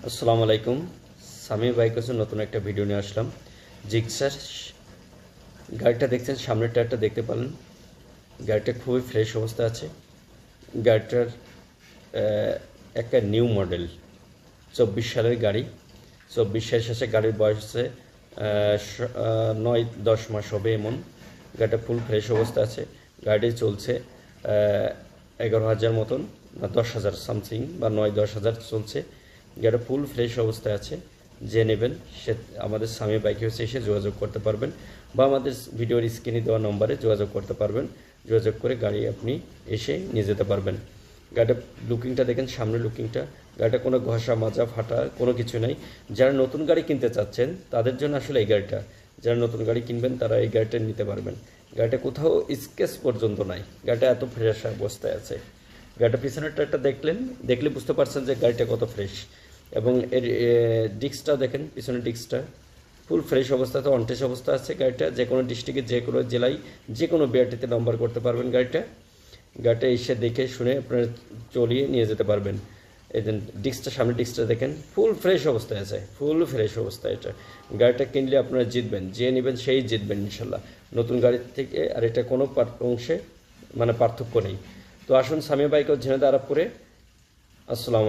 আসসালামু আলাইকুম। সামি বাইক কাছে নতুন একটা ভিডিও নিয়ে আসলাম। জিক্সার গাড়িটা দেখছেন, সামনের টায়ারটা দেখতে পারেন। গাড়িটা খুবই ফ্রেশ অবস্থা আছে। গাড়িটার একটা নিউ মডেল, 24 সালের গাড়ি। 24 সালের শেষে গাড়ির বয়স হচ্ছে 9-10 মাস হবে এমন। গাড়িটা ফুল ফ্রেশ অবস্থা আছে। গাড়িটি চলছে 11,000 মতন, বা 10,000 সামথিং, বা 9-10,000 চলছে। গাড়িটা ফুল ফ্রেশ অবস্থায় আছে। যে নেবেন সে আমাদের স্বামী বাইক হাউসে এসে যোগাযোগ করতে পারবেন, বা আমাদের ভিডিওর স্ক্রিনে দেওয়া নম্বরে যোগাযোগ করতে পারবেন। যোগাযোগ করে গাড়ি আপনি এসে নিয়ে যেতে পারবেন। গাড়িটা লুকিংটা দেখেন, সামনে লুকিংটা। গাড়িটা কোনো ঘষা মাজা ফাটা কোনো কিছু নাই। যারা নতুন গাড়ি কিনতে চাচ্ছেন তাদের জন্য আসলে এই গাড়িটা, যারা নতুন গাড়ি কিনবেন তারা এই গাড়িটা নিতে পারবেন। গাড়িটা কোথাও স্কেচ পর্যন্ত নাই। গাড়িটা এত ফ্রেশ অবস্থায় আছে। গাড়িটা পিছনের টায়ারটা দেখলে বুঝতে পারছেন যে গাড়িটা কত ফ্রেশ। এবং এর ডিস্কটা দেখেন, পিছনের ডিস্কটা ফুল ফ্রেশ অবস্থাতে অনটেস অবস্থা আছে। গাড়িটা যে কোনো ডিস্ট্রিক্টে, যে কোনো জেলায়, যে কোনো বিআরটিতে নাম্বার করতে পারবেন। গাড়িটা এসে দেখে শুনে আপনারা চলিয়ে নিয়ে যেতে পারবেন। এই যে ডিস্কটা, সামনে ডিস্কটা দেখেন, ফুল ফ্রেশ অবস্থায় আছে, ফুল ফ্রেশ অবস্থায়। এটা গাড়িটা কিনলে আপনারা জিতবেন, যে নেবেন সেই জিতবেন ইনশাল্লাহ। নতুন গাড়ির থেকে আর এটা কোনো অংশে পার্থক্য নেই। তো আসুন স্বামী বাইক ও ঝিনাইদহ আরবপুরে। আসসালাম।